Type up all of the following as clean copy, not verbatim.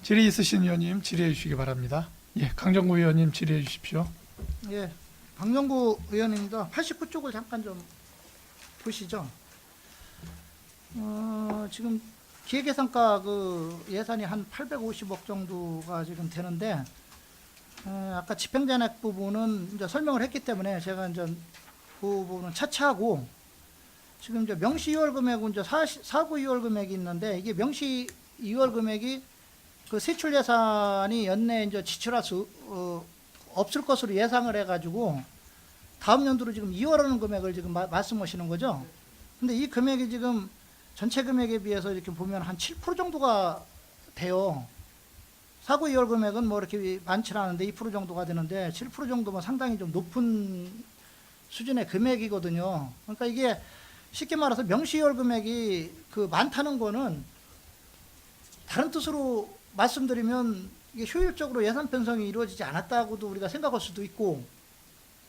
질의 있으신 의원님 질의해 주시기 바랍니다. 예, 강정구 의원님 질의해 주십시오. 예, 박영구 의원입니다. 89쪽을 잠깐 좀 보시죠. 지금 기획예산과 그 예산이 한 850억 정도가 지금 되는데, 아까 집행잔액 부분은 이제 설명을 했기 때문에 제가 이제 그 부분은 차치하고, 지금 이제 명시 2월 금액은 이제 사고 2월 금액이 있는데, 이게 명시 2월 금액이 그 세출 예산이 연내 이제 지출할 수 없을 것으로 예상을 해가지고 다음 연도로 지금 2월 하는 금액을 지금 말씀하시는 거죠. 근데 이 금액이 지금 전체 금액에 비해서 이렇게 보면 한 7% 정도가 돼요. 사고 2월 금액은 뭐 이렇게 많지는 않은데 2% 정도가 되는데 7% 정도면 상당히 좀 높은 수준의 금액이거든요. 그러니까 이게 쉽게 말해서 명시 2월 금액이 그 많다는 거는 다른 뜻으로 말씀드리면 이게 효율적으로 예산 편성이 이루어지지 않았다고도 우리가 생각할 수도 있고,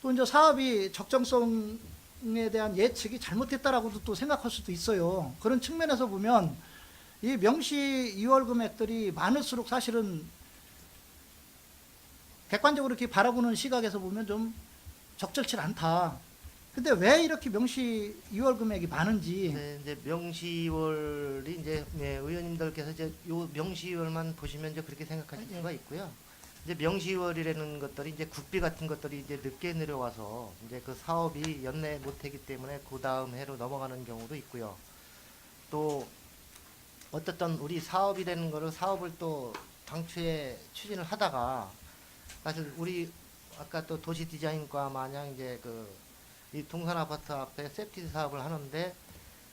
또 이제 사업이 적정성에 대한 예측이 잘못됐다라고도 또 생각할 수도 있어요. 그런 측면에서 보면 이 명시 2월 금액들이 많을수록 사실은 객관적으로 이렇게 바라보는 시각에서 보면 좀 적절치 않다. 근데 왜 이렇게 명시 2월 금액이 많은지. 네, 이제 명시월이 이제 의원님들께서 이제 요 명시월만 보시면 이제 그렇게 생각하실 수가 있고요. 이제 명시월이라는 것들이 이제 국비 같은 것들이 이제 늦게 내려와서 이제 그 사업이 연내 못하기 때문에 그 다음 해로 넘어가는 경우도 있고요. 또 어떻든 우리 사업이라는 거를 사업을 또 당초에 추진을 하다가 사실 우리 아까 또 도시 디자인과 마냥 이제 이 동산 아파트 앞에 세프티 사업을 하는데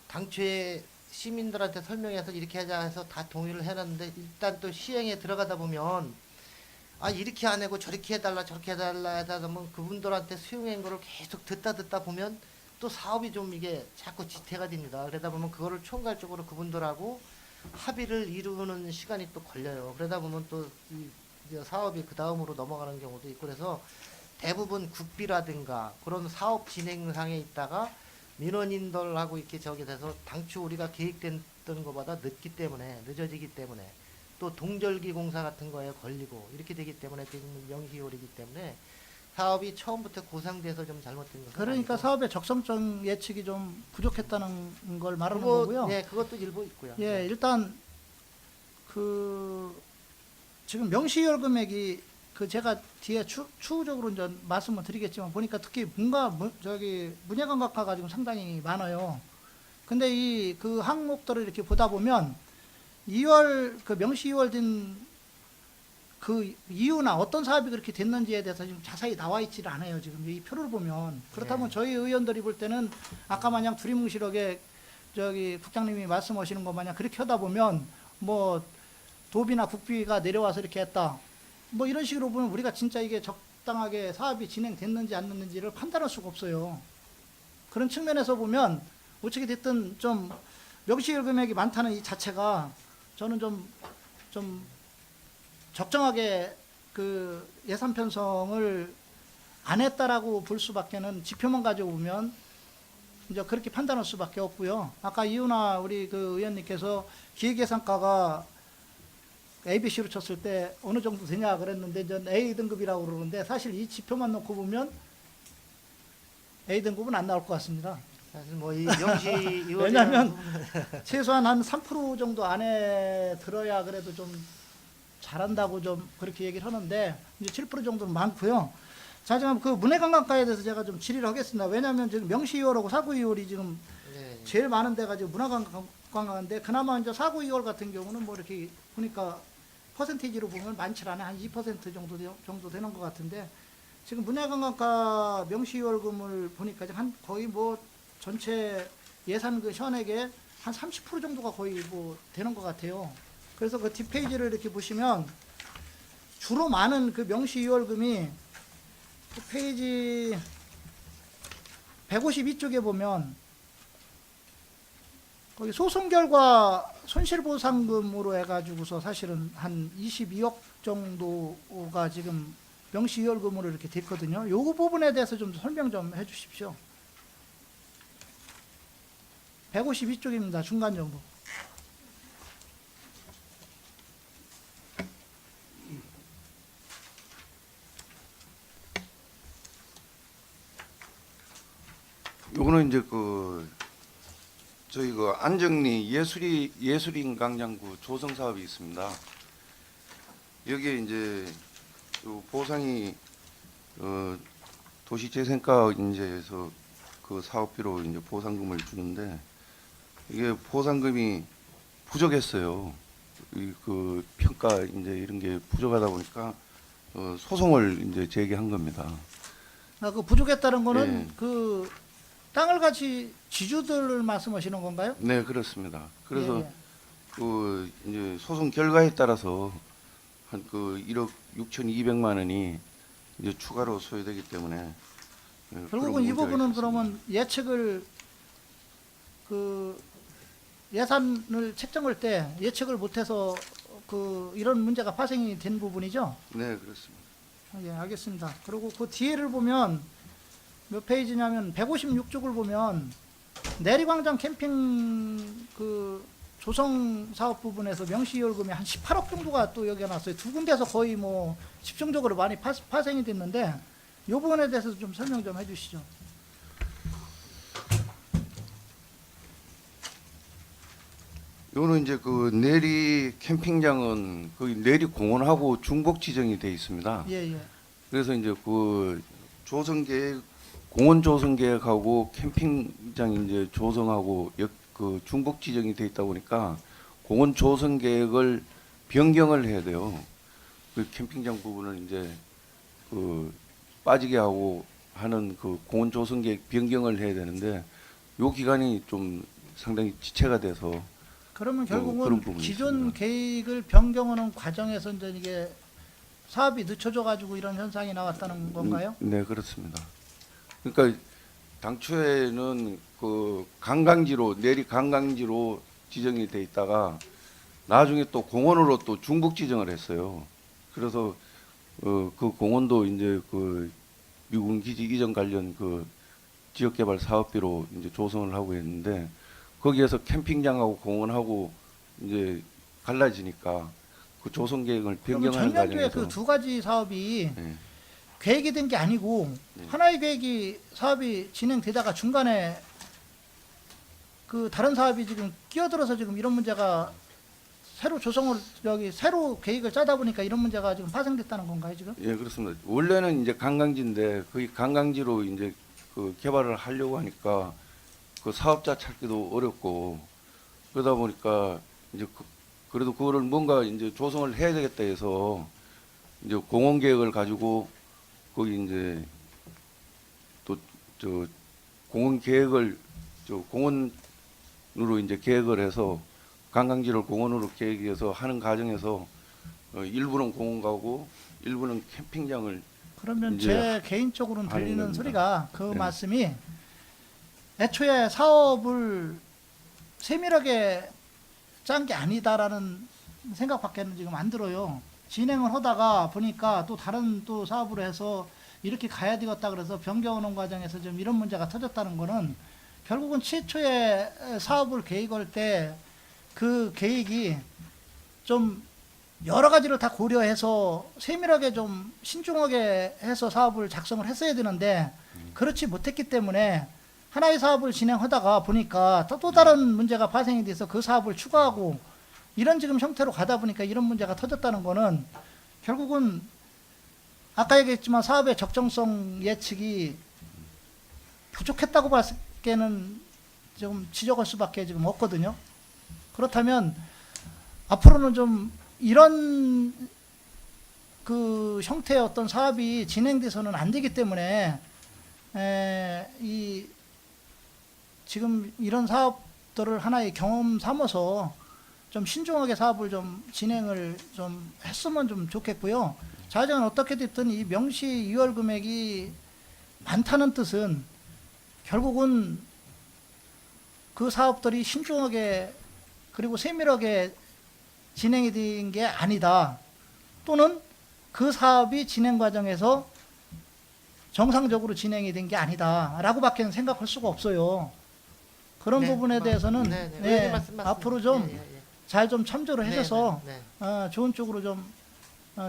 당초에 시민들한테 설명해서 이렇게 하자 해서 다 동의를 해놨는데 일단 또 시행에 들어가다 보면 아 이렇게 안 하고 저렇게 해달라 저렇게 해달라 하다 보면 그분들한테 수용한 거를 계속 듣다 보면 또 사업이 좀 이게 자꾸 지태가 됩니다. 그러다 보면 그거를 총괄적으로 그분들하고 합의를 이루는 시간이 또 걸려요. 그러다 보면 또 이 사업이 그 다음으로 넘어가는 경우도 있고 그래서 대부분 국비라든가 그런 사업 진행상에 있다가 민원인들하고 이렇게 저기 돼서 당초 우리가 계획됐던 것보다 늦어지기 때문에 또 동절기 공사 같은 거에 걸리고 이렇게 되기 때문에 지금 명시월이기 때문에 사업이 처음부터 고상돼서 좀 잘못된 것은 그러니까 아니고. 사업의 적성적 예측이 좀 부족했다는 걸 말하는 그거, 거고요. 네, 그것도 일부 있고요. 예, 일단 그 지금 명시월 금액이 그 제가 뒤에 추후적으로 이제 말씀을 드리겠지만 보니까 특히 문예관광과가 지금 상당히 많아요. 근데 이 그 항목들을 이렇게 보다 보면 2월 그 명시 2월 된 그 이유나 어떤 사업이 그렇게 됐는지에 대해서 지금 자세히 나와 있지를 않아요. 지금 이 표를 보면. 그렇다면 네. 저희 의원들이 볼 때는 아까 마냥 두리뭉실하게 국장님이 말씀하시는 것 마냥 그렇게 하다 보면 뭐 도비나 국비가 내려와서 이렇게 했다. 뭐 이런 식으로 보면 우리가 진짜 이게 적당하게 사업이 진행됐는지 안 됐는지를 판단할 수가 없어요. 그런 측면에서 보면 어떻게 됐든 좀 명시일 금액이 많다는 이 자체가 저는 좀 적정하게 그 예산 편성을 안 했다라고 볼 수밖에는 지표만 가지고 보면 이제 그렇게 판단할 수밖에 없고요. 아까 이윤아 우리 그 의원님께서 기획예산과가 ABC로 쳤을 때 어느 정도 되냐 그랬는데 전 A 등급이라고 그러는데 사실 이 지표만 놓고 보면 A 등급은 안 나올 것 같습니다. 사실 뭐 이 명시 왜냐하면 최소한 한 3% 정도 안에 들어야 그래도 좀 잘한다고 좀 그렇게 얘기를 하는데 이제 7% 정도는 많고요. 자, 지금 그 문예관광과에 대해서 제가 좀 질의를 하겠습니다. 왜냐하면 지금 명시 2월하고 사고 2월이 지금 네. 제일 많은 데가 지금 문화관광과인데 그나마 이제 사고 2월 같은 경우는 뭐 이렇게 보니까 퍼센테이지로 보면 많지 않아요. 한 2% 정도 되는 것 같은데 지금 문예관광과 명시월금을 보니까 한 거의 뭐 전체 예산 그 현액의 한 30% 정도가 거의 뭐 되는 것 같아요. 그래서 그 뒷페이지를 이렇게 보시면 주로 많은 그 명시월금이 그 페이지 152쪽에 보면 거기 소송 결과 손실보상금으로 해가지고서 사실은 한 22억 정도가 지금 명시이월금으로 이렇게 됐거든요. 요 부분에 대해서 좀 설명 좀 해주십시오. 152쪽입니다. 중간 정보. 요거는 이제 저희 안정리 예술인 광장구 조성 사업이 있습니다. 여기에 이제 요 보상이 도시재생과 인제에서 그 사업비로 이제 보상금을 주는데 이게 보상금이 부족했어요. 그 평가 이제 이런 게 부족하다 보니까 소송을 이제 제기한 겁니다. 그 부족했다는 거는 예. 그 땅을 같이 지주들을 말씀하시는 건가요? 네, 그렇습니다. 그래서 예, 예. 그 이제 소송 결과에 따라서 한 1억 6,200만 원이 이제 추가로 소요되기 때문에 결국은 이 부분은 그러면 예측을 그 예산을 책정할 때 예측을 못해서 이런 문제가 발생이 된 부분이죠. 네, 그렇습니다. 예, 알겠습니다. 그리고 그 뒤에를 보면 몇 페이지냐면 156쪽을 보면 내리광장 캠핑 조성 사업 부분에서 명시이월금이 한 18억 정도가 또 여기가 났어요. 두 군데서 거의 뭐 집중적으로 많이 파생이 됐는데 이 부분에 대해서 좀 설명 좀 해주시죠. 요거는 이제 내리 캠핑장은 거기 내리 공원하고 중복 지정이 돼 있습니다. 예, 예. 그래서 이제 조성 계획 공원 조성 계획하고 캠핑장 이제 조성하고 중복 지정이 돼 있다 보니까 공원 조성 계획을 변경을 해야 돼요. 그 캠핑장 부분을 이제 빠지게 하고 하는 공원 조성 계획 변경을 해야 되는데 요 기간이 좀 상당히 지체가 돼서 그러면 그런 결국은 부분이 기존 있습니다. 계획을 변경하는 과정에서 이제 이게 사업이 늦춰져 가지고 이런 현상이 나왔다는 건가요? 네, 그렇습니다. 그러니까 당초에는 내리 관광지로 지정이 돼 있다가 나중에 또 공원으로 또 중복 지정을 했어요. 그래서 그 공원도 이제 미군 기지 이전 관련 지역개발 사업비로 이제 조성을 하고 있는데 거기에서 캠핑장하고 공원하고 이제 갈라지니까 그 조성 계획을 그러면 변경하는 전년도에 과정에서 그 두 가지 사업이 네. 계획이 된 게 아니고 네. 하나의 계획이 사업이 진행되다가 중간에 다른 사업이 지금 끼어들어서 지금 이런 문제가 새로 계획을 짜다 보니까 이런 문제가 지금 발생됐다는 건가요, 지금? 예, 그렇습니다. 원래는 이제 관광지인데 거기 관광지로 이제 개발을 하려고 하니까 사업자 찾기도 어렵고 그러다 보니까 이제 그래도 그거를 뭔가 이제 조성을 해야 되겠다 해서 이제 공원 계획을 가지고 거기 이제 또 공원 계획을 공원으로 이제 계획을 해서 관광지를 공원으로 계획해서 하는 과정에서 일부는 공원 가고 일부는 캠핑장을 그러면 이제 제 개인적으로는 하는 들리는 겁니다. 소리가 그 네. 말씀이 애초에 사업을 세밀하게 짠 게 아니다라는 생각밖에는 지금 안 들어요. 진행을 하다가 보니까 또 다른 또 사업으로 해서 이렇게 가야 되겠다 그래서 변경하는 과정에서 좀 이런 문제가 터졌다는 거는 결국은 최초에 사업을 계획할 때 그 계획이 좀 여러 가지를 다 고려해서 세밀하게 좀 신중하게 해서 사업을 작성을 했어야 되는데 그렇지 못했기 때문에 하나의 사업을 진행하다가 보니까 또 다른 문제가 발생이 돼서 그 사업을 추가하고 이런 지금 형태로 가다 보니까 이런 문제가 터졌다는 거는 결국은 아까 얘기했지만 사업의 적정성 예측이 부족했다고 봤을 때는 좀 지적할 수밖에 지금 없거든요. 그렇다면 앞으로는 좀 이런 형태의 어떤 사업이 진행돼서는 안 되기 때문에 지금 이런 사업들을 하나의 경험 삼아서 좀 신중하게 사업을 좀 진행을 좀 했으면 좀 좋겠고요. 자정은 어떻게 됐든 이 명시 이월 금액이 많다는 뜻은 결국은 그 사업들이 신중하게 그리고 세밀하게 진행이 된 게 아니다. 또는 그 사업이 진행 과정에서 정상적으로 진행이 된 게 아니다. 라고밖에 생각할 수가 없어요. 그런 네, 부분에 대해서는 의원님 말씀 맞습니다. 앞으로 좀 잘 좀 참조를 네, 해줘서 네, 네. 좋은 쪽으로 좀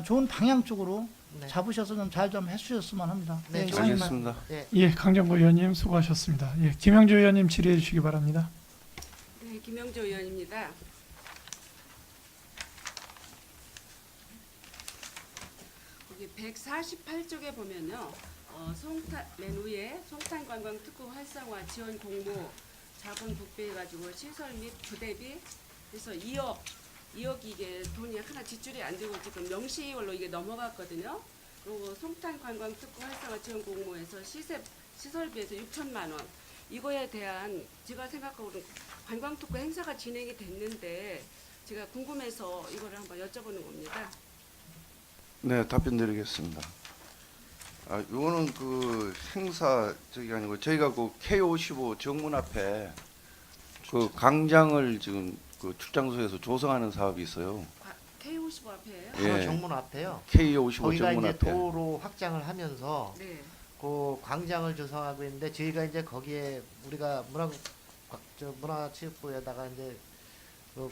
좋은 방향 쪽으로 네. 잡으셔서 좀 잘 좀 해주셨으면 합니다. 네, 예, 저희만- 알겠습니다. 예, 강정구 의원님 수고하셨습니다. 예, 김영주 의원님 질의해 주시기 바랍니다. 네, 김영조 의원입니다. 여기 148쪽에 보면요, 맨 위에 송탄관광 특구 활성화 지원 공모 자본 국배해가지고 시설 및 부대비 그래서 2억 이게 돈이 하나 지출이 안 되고 지금 명시월로 이게 넘어갔거든요. 그리고 송탄관광 특구 활성화 지원 공모에서 시설비에서 6천만 원. 이거에 대한 제가 생각하고는 관광특구 행사가 진행이 됐는데 제가 궁금해서 이거를 한번 여쭤보는 겁니다. 네, 답변드리겠습니다. 이거는 그 행사 저기 아니고 저희가 그 K55 정문 앞에 그 광장을 지금 그 출장소에서 조성하는 사업이 있어요. K55 앞에요? 예. 바로 정문 앞에요. K55 거기가 정문 이제 앞에. 도로 확장을 하면서 네. 그 광장을 조성하고 있는데 저희가 이제 거기에 우리가 문화체육부에다가 이제 그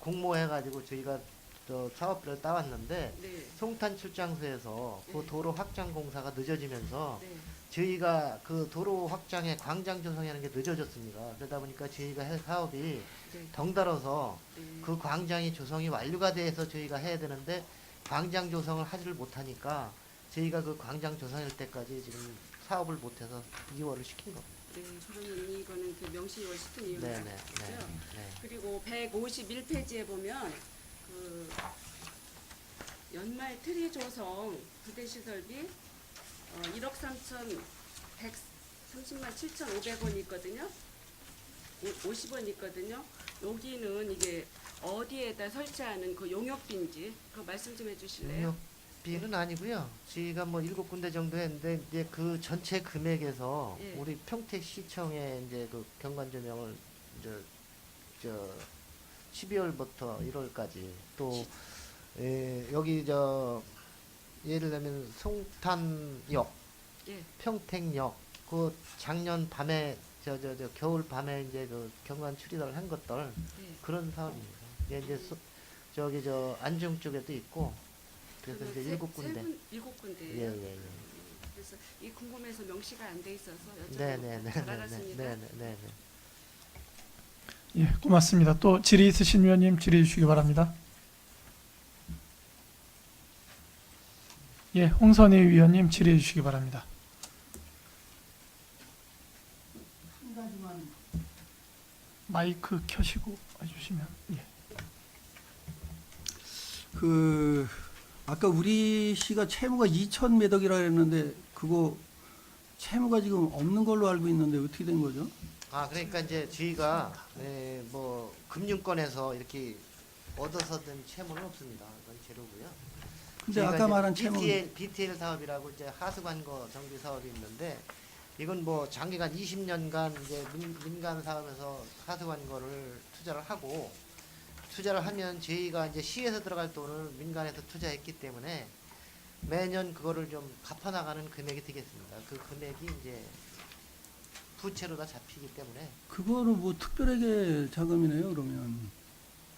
공모해가지고 저희가 저 사업비를 따왔는데 네. 송탄 출장소에서 그 네. 도로 확장 공사가 늦어지면서 네. 저희가 그 도로 확장에 광장 조성하는 게 늦어졌습니다. 그러다 보니까 저희가 할 사업이 네. 덩달아서 네. 그 광장이 조성이 완료가 돼서 저희가 해야 되는데 광장 조성을 하지를 못하니까 저희가 그 광장 조성할 때까지 지금 사업을 못해서 2월을 시킨 겁니다. 네. 그러면 이거는 그 명시월 시킨 이유가 네네. 네. 있고요. 네. 그리고 151페이지에 보면 그 연말 트리 조성 부대 시설비 1억 3,130만 7,500원이 있거든요. 50원 있거든요. 여기는 이게 어디에다 설치하는 그 용역비인지 그거 말씀 좀 해주실래요? 용역비는 아니고요. 저희가 뭐 7군데 정도 했는데 이제 그 전체 금액에서 예. 우리 평택시청에 이제 그 경관 조명을 이제 저 12월부터 1월까지 또 여기 저 예를 들면 송탄역, 예. 평택역 그 작년 밤에 저 겨울 밤에 이제 그 경관 출입을 한 것들 네. 그런 사업입니다. 이제 저기 저 안중 쪽에도 있고 그래서 이제 7군데. 7군데예요. 예. 그래서 이 궁금해서 명시가 안 돼 있어서 네네네. 여쭤보고 잘 알았습니다. 네네. 예, 고맙습니다. 또 질의 있으신 위원님 질의해 주시기 바랍니다. 예, 홍선희 위원님 질의해 주시기 바랍니다. 한 가지만 마이크 켜시고 해주시면. 예. 그 아까 우리 시가 채무가 2천 매덕이라 했는데 그거 채무가 지금 없는 걸로 알고 있는데 어떻게 된 거죠? 그러니까 이제 저희가 뭐 금융권에서 이렇게 얻어서 된 채무는 없습니다. 그건 제로고요. 근데 저희가 아까 이제 말한 채무 BTL 사업이라고 이제 하수관거 정비 사업이 있는데 이건 뭐 장기간 20년간 이제 민간 사업에서 하수관거를 투자를 하면 저희가 이제 시에서 들어갈 돈을 민간에서 투자했기 때문에 매년 그거를 좀 갚아나가는 금액이 되겠습니다. 그 금액이 이제 부채로 다 잡히기 때문에 그거는 뭐 특별하게 자금이네요. 그러면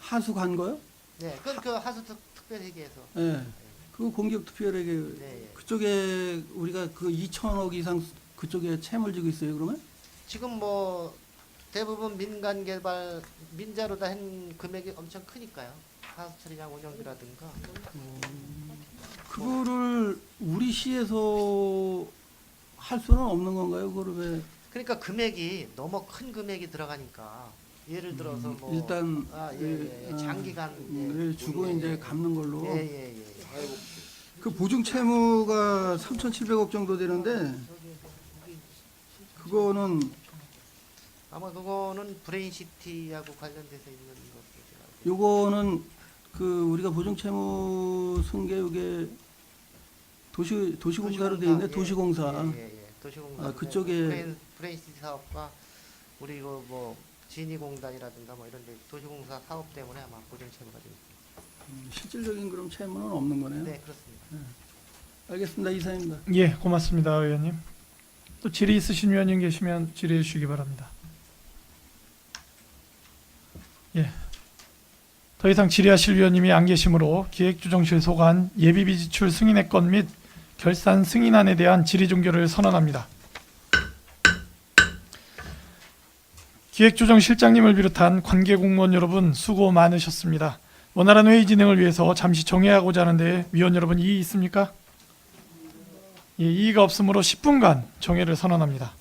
하수 간 거요? 네, 그건 그 하수 특별회계에서 예. 그거 공격 특별하게 네. 그쪽에 우리가 그 2천억 이상 그쪽에 채무를 지고 있어요. 그러면? 지금 뭐 대부분 민간 개발 민자로 다 한 금액이 엄청 크니까요. 하수 처리장 운영비라든가 그거를 우리 시에서 할 수는 없는 건가요? 그거를 왜 그러니까 금액이 너무 큰 금액이 들어가니까 예를 들어서 뭐 일단 장기간 주고 우리- 이제 갚는 걸로. 예. 그 보증 채무가 3,700억 정도 되는데 그거는 아마 그거는 브레인시티하고 관련돼서 있는 것이죠. 요거는 그 우리가 보증 채무 쓴게 이게 도시공사로 돼 있네. 도시공사. 예. 도시공사. 아, 그쪽에 브레인시티 사업과 우리 이거 뭐 진위공단이라든가 뭐 이런 데 도시공사 사업 때문에 아마 보증 채무가 좀 실질적인 그럼 채무는 없는 거네요. 네, 그렇습니다. 알겠습니다. 이상입니다. 예, 고맙습니다, 의원님. 또 질의 있으신 위원님 계시면 질의해 주시기 바랍니다. 예. 더 이상 질의하실 위원님이 안 계시므로 기획조정실 소관 예비비 지출 승인의 건 및 결산 승인안에 대한 질의 종결을 선언합니다. 기획조정실장님을 비롯한 관계 공무원 여러분 수고 많으셨습니다. 원활한 회의 진행을 위해서 잠시 정회하고자 하는데 위원 여러분 이의 있습니까? 예, 이의가 없으므로 10분간 정회를 선언합니다.